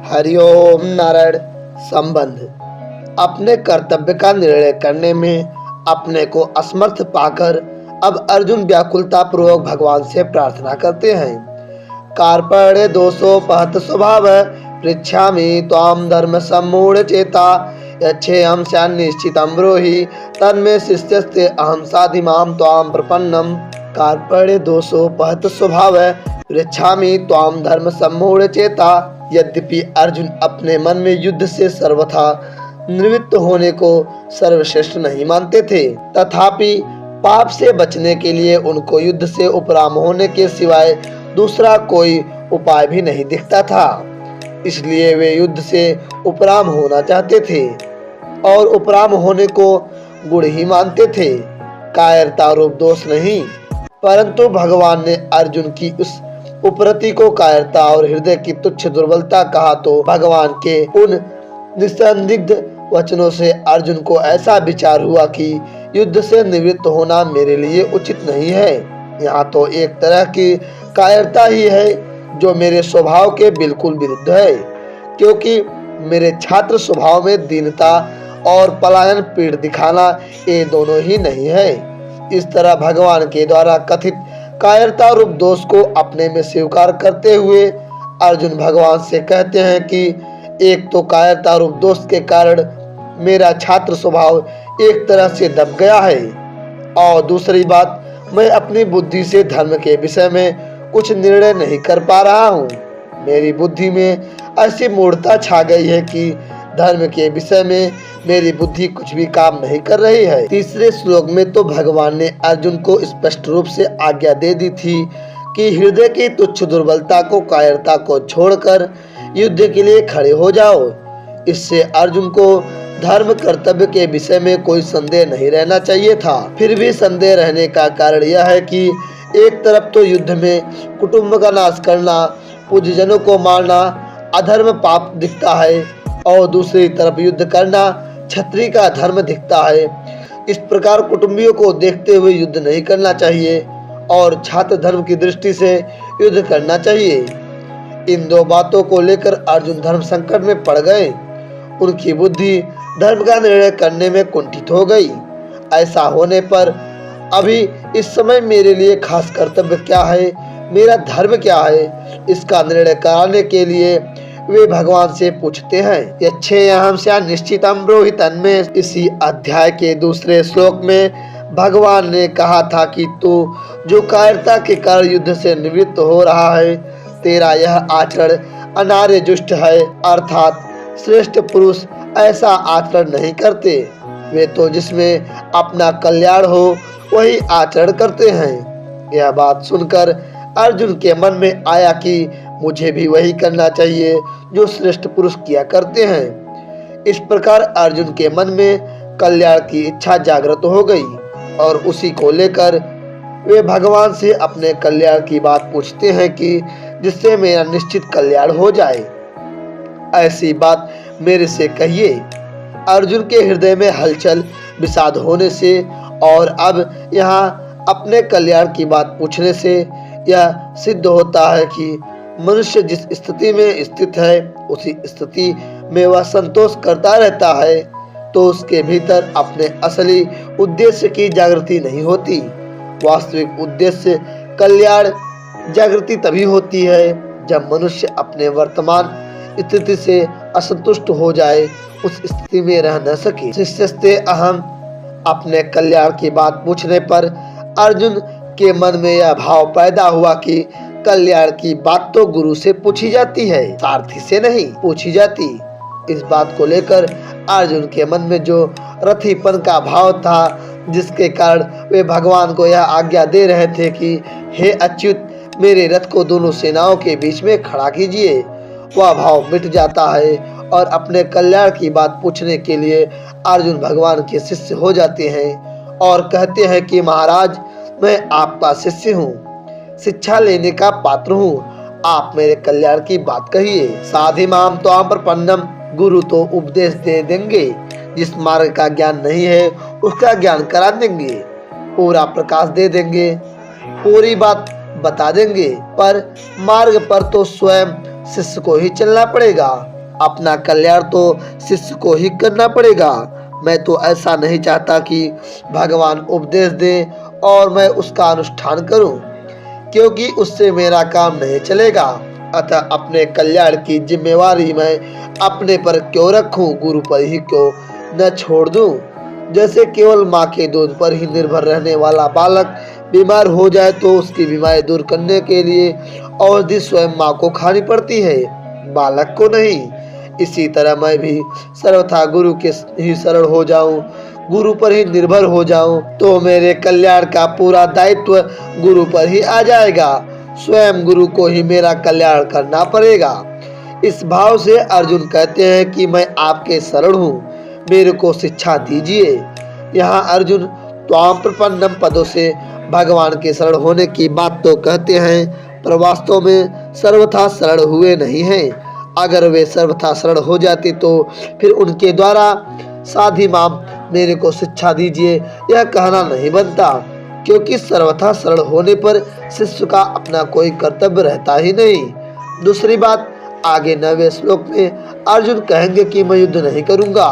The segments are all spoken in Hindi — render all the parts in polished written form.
हरिओम नारायण। संबंध। अपने कर्तव्य का निर्णय करने में अपने को असमर्थ पाकर अब अर्जुन व्याकुलता पूर्वक भगवान से प्रार्थना करते हैं। कार्पण्य दोषोपहत स्वभाव पृच्छामि त्वां धर्म सम्मूढ़ चेता यच्छेयं स्यान्निश्चितं ब्रूहि तन्मे शिष्यस्ते अहं साधिमां त्वां प्रपन्नम्। कार्पण्य दोषोपहत स्वभाव पृच्छामि त्वां धर्म सम्मूढ़ चेता। यद्यपि अर्जुन अपने मन में युद्ध से सर्वथा निवृत्त होने को सर्वश्रेष्ठ नहीं मानते थे, तथापि पाप से बचने के लिए उनको युद्ध से उपराम होने के सिवाय दूसरा कोई उपाय भी नहीं दिखता था। इसलिए वे युद्ध से उपराम होना चाहते थे और उपराम होने को गुण ही मानते थे, कायरता रूप दोष नहीं। परंतु भगवान ने अर्जुन की उस उपरति को कायरता और हृदय की तुच्छ दुर्बलता कहा तो भगवान के उन निसंदिग्ध वचनों से अर्जुन को ऐसा विचार हुआ कि युद्ध से निवृत्त होना मेरे लिए उचित नहीं है। यहाँ तो एक तरह की कायरता ही है जो मेरे स्वभाव के बिल्कुल विरुद्ध है, क्योंकि मेरे छात्र स्वभाव में दीनता और पलायन पीड़ दिखाना ये दोनों ही नहीं है। इस तरह भगवान के द्वारा कथित कायरता रूप दोष को अपने में स्वीकार करते हुए अर्जुन भगवान से कहते हैं कि एक तो कायरता रूप दोष के कारण मेरा छात्र स्वभाव एक तरह से दब गया है, और दूसरी बात मैं अपनी बुद्धि से धर्म के विषय में कुछ निर्णय नहीं कर पा रहा हूँ। मेरी बुद्धि में ऐसी मूढ़ता छा गई है कि धर्म के विषय में मेरी बुद्धि कुछ भी काम नहीं कर रही है। तीसरे श्लोक में तो भगवान ने अर्जुन को स्पष्ट रूप से आज्ञा दे दी थी कि हृदय की तुच्छ दुर्बलता को, कायरता को छोड़कर युद्ध के लिए खड़े हो जाओ। इससे अर्जुन को धर्म कर्तव्य के विषय में कोई संदेह नहीं रहना चाहिए था। फिर भी संदेह रहने का कारण यह है कि एक तरफ तो युद्ध में कुटुंब का नाश करना, पूज्यजनों को मारना अधर्म पाप दिखता है, और दूसरी तरफ युद्ध करना क्षत्रिय का धर्म दिखता है। इस प्रकार कुटुंबियों को देखते हुए युद्ध नहीं करना चाहिए और छात्र धर्म की दृष्टि से युद्ध करना चाहिए। इन दो बातों को लेकर अर्जुन धर्म संकट में पड़ गए। उनकी बुद्धि धर्म का निर्णय करने में कुंठित हो गई। ऐसा होने पर अभी इस समय मेरे लिए खास कर्तव्य क्या है, मेरा धर्म क्या है, इसका निर्णय कराने के लिए वे भगवान से पूछते हैं। यच्छेयं स्यान्निश्चितं ब्रूहि तन्मे। इसी अध्याय के दूसरे श्लोक में भगवान ने कहा था कि तू जो कायरता के कारण युद्ध से निवृत्त हो रहा है, तेरा यह आचरण अनार्य जुष्ट है, अर्थात श्रेष्ठ पुरुष ऐसा आचरण नहीं करते। वे तो जिसमें अपना कल्याण हो वही आचरण करते हैं। यह बात सुनकर अर्जुन के मन में आया कि मुझे भी वही करना चाहिए जो श्रेष्ठ पुरुष किया करते हैं। इस प्रकार अर्जुन के मन में कल्याण की इच्छा जागृत हो गई और उसी को लेकर वे भगवान से अपने कल्याण की बात पूछते हैं कि जिससे मेरा निश्चित कल्याण हो जाए, ऐसी बात मेरे से कहिए। अर्जुन के हृदय में हलचल विषाद होने से और अब यहाँ अपने कल्याण की बात पूछने से यह सिद्ध होता है कि मनुष्य जिस स्थिति में स्थित है उसी स्थिति में वह संतोष करता रहता है, तो उसके भीतर अपने असली उद्देश्य की जागृति नहीं होती। वास्तविक उद्देश्य कल्याण जागृति तभी होती है जब मनुष्य अपने वर्तमान स्थिति से असंतुष्ट हो जाए, उस स्थिति में रह न सके। शिष्यस्ते अहम। अपने कल्याण की बात पूछने पर अर्जुन के मन में यह भाव पैदा हुआ कि कल्याण की बात तो गुरु से पूछी जाती है, सारथी से नहीं पूछी जाती। इस बात को लेकर अर्जुन के मन में जो रथीपन का भाव था, जिसके कारण वे भगवान को यह आज्ञा दे रहे थे कि हे अच्युत, मेरे रथ को दोनों सेनाओं के बीच में खड़ा कीजिए, वह भाव मिट जाता है और अपने कल्याण की बात पूछने के लिए अर्जुन भगवान के शिष्य हो जाते हैं और कहते हैं कि महाराज, मैं आपका शिष्य हूँ, शिक्षा लेने का पात्र हूँ, आप मेरे कल्याण की बात कहिए। साधिमाम त्वां प्रपन्नम। गुरु तो उपदेश दे देंगे, जिस मार्ग का ज्ञान नहीं है उसका ज्ञान करा देंगे, पूरा प्रकाश दे देंगे, पूरी बात बता देंगे, पर मार्ग पर तो स्वयं शिष्य को ही चलना पड़ेगा। अपना कल्याण तो शिष्य को ही करना पड़ेगा। मैं तो ऐसा नहीं चाहता कि भगवान उपदेश दे और मैं उसका अनुष्ठान करूं, क्योंकि उससे मेरा काम नहीं चलेगा। अतः अपने कल्याण की जिम्मेवारी मैं अपने पर क्यों रखूं, गुरु पर ही क्यों न छोड़ दूं। जैसे केवल माँ के दूध पर ही निर्भर रहने वाला बालक बीमार हो जाए तो उसकी बीमारी दूर करने के लिए औषधि स्वयं माँ को खानी पड़ती है, बालक को नहीं। इसी तरह मैं भी सर्वथा गुरु के ही शरण हो जाऊं, गुरु पर ही निर्भर हो जाऊं, तो मेरे कल्याण का पूरा दायित्व गुरु पर ही आ जाएगा। स्वयं गुरु को ही मेरा कल्याण करना पड़ेगा। इस भाव से अर्जुन कहते हैं कि मैं आपके शरण हूँ, मेरे को शिक्षा दीजिए। यहाँ अर्जुन त्वाम प्रपन्नम पदों से भगवान के शरण होने की बात तो कहते हैं, पर वास्तव में सर्वथा शरण हुए नहीं हैं। अगर वे सर्वथा शरण हो जाते तो फिर उनके द्वारा साधी माम मेरे को शिक्षा दीजिए यह कहना नहीं बनता, क्योंकि सर्वथा शरण होने पर शिष्य का अपना कोई कर्तव्य रहता ही नहीं। दूसरी बात, आगे 9वें श्लोक में अर्जुन कहेंगे कि मैं युद्ध नहीं करूंगा।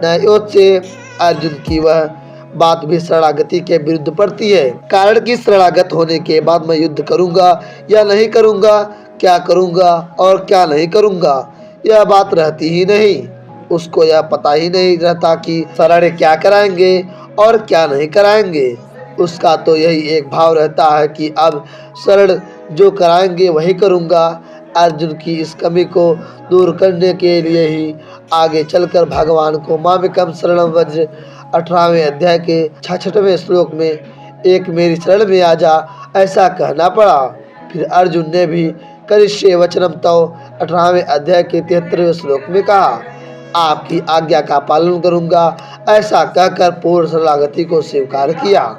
न्यायों से अर्जुन की वह बात भी शरणागति के विरुद्ध पड़ती है। कारण कि शरणागत होने के बाद मैं युद्ध करूंगा या नहीं करूंगा, क्या करूंगा और क्या नहीं करूंगा, यह बात रहती ही नहीं। उसको यह पता ही नहीं रहता कि शरण क्या कराएंगे और क्या नहीं कराएंगे। उसका तो यही एक भाव रहता है कि अब शरण जो कराएंगे वही करूंगा। अर्जुन की इस कमी को दूर करने के लिए ही आगे चलकर भगवान को मामेकम शरणम वज्र 18वें अध्याय के 66वें श्लोक में एक मेरी शरण में आ जा ऐसा कहना पड़ा। फिर अर्जुन ने भी करिष्ये वचनम तव 18वें अध्याय के 73वें श्लोक में कहा, आपकी आज्ञा का पालन करूंगा, ऐसा कहकर पूर्ण शरणागति को स्वीकार किया।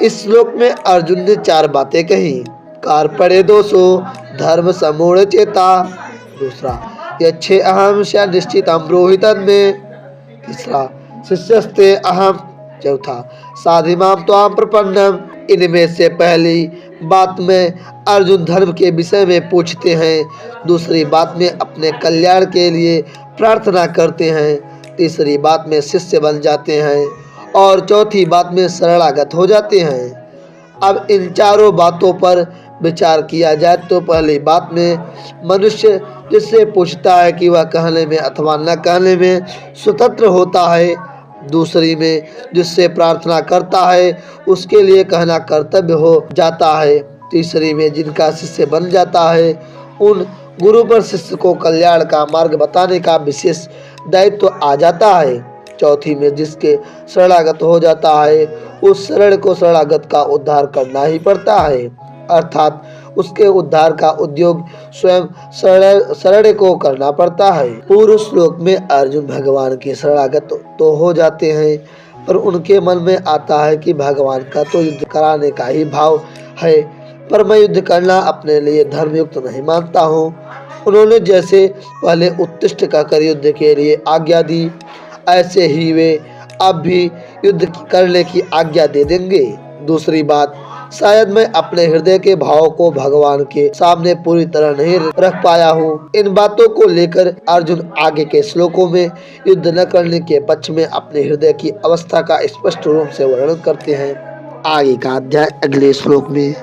इस श्लोक में अर्जुन ने 4 बातें कही। कार्पणे दोषो धर्म समूढ़ चेता, दूसरा यच्छे अहम स्य निश्चितम ब्रूहितन में, तीसरा शिष्यस्ते अहम, चौथा साधिमाम त्वाम प्रपन्नम। इनमें से पहली बात में अर्जुन धर्म के विषय में पूछते हैं, दूसरी बात में अपने कल्याण के लिए प्रार्थना करते हैं, तीसरी बात में शिष्य बन जाते हैं और चौथी बात में शरणागत हो जाते हैं। अब इन चारों बातों पर विचार किया जाए तो पहली बात में मनुष्य जिससे पूछता है कि वह कहने में अथवा न कहने में स्वतंत्र होता है, दूसरी में जिससे प्रार्थना करता है उसके लिए कहना कर्तव्य हो जाता है, तीसरी में जिनका शिष्य बन जाता है उन गुरु पर शिष्य को कल्याण का मार्ग बताने का विशेष दायित्व आ जाता है, चौथी में जिसके शरणागत हो जाता है उस शरण को शरणागत का उद्धार करना ही पड़ता है, अर्थात उसके उद्धार का उद्योग स्वयं शरण को करना पड़ता है। पूर्व श्लोक में अर्जुन भगवान के शरणागत तो हो जाते हैं, पर उनके मन में आता है कि भगवान का तो युद्ध कराने का ही भाव है, पर मैं युद्ध करना अपने लिए धर्मयुक्त नहीं मानता हूँ। उन्होंने जैसे पहले उत्तिष्ठ कहकर युद्ध के लिए आज्ञा दी, ऐसे ही वे अब भी युद्ध करने की आज्ञा दे देंगे। दूसरी बात, शायद मैं अपने हृदय के भाव को भगवान के सामने पूरी तरह नहीं रख पाया हूँ। इन बातों को लेकर अर्जुन आगे के श्लोकों में युद्ध न करने के पक्ष में अपने हृदय की अवस्था का स्पष्ट रूप से वर्णन करते हैं। आगे का अध्याय अगले श्लोक में।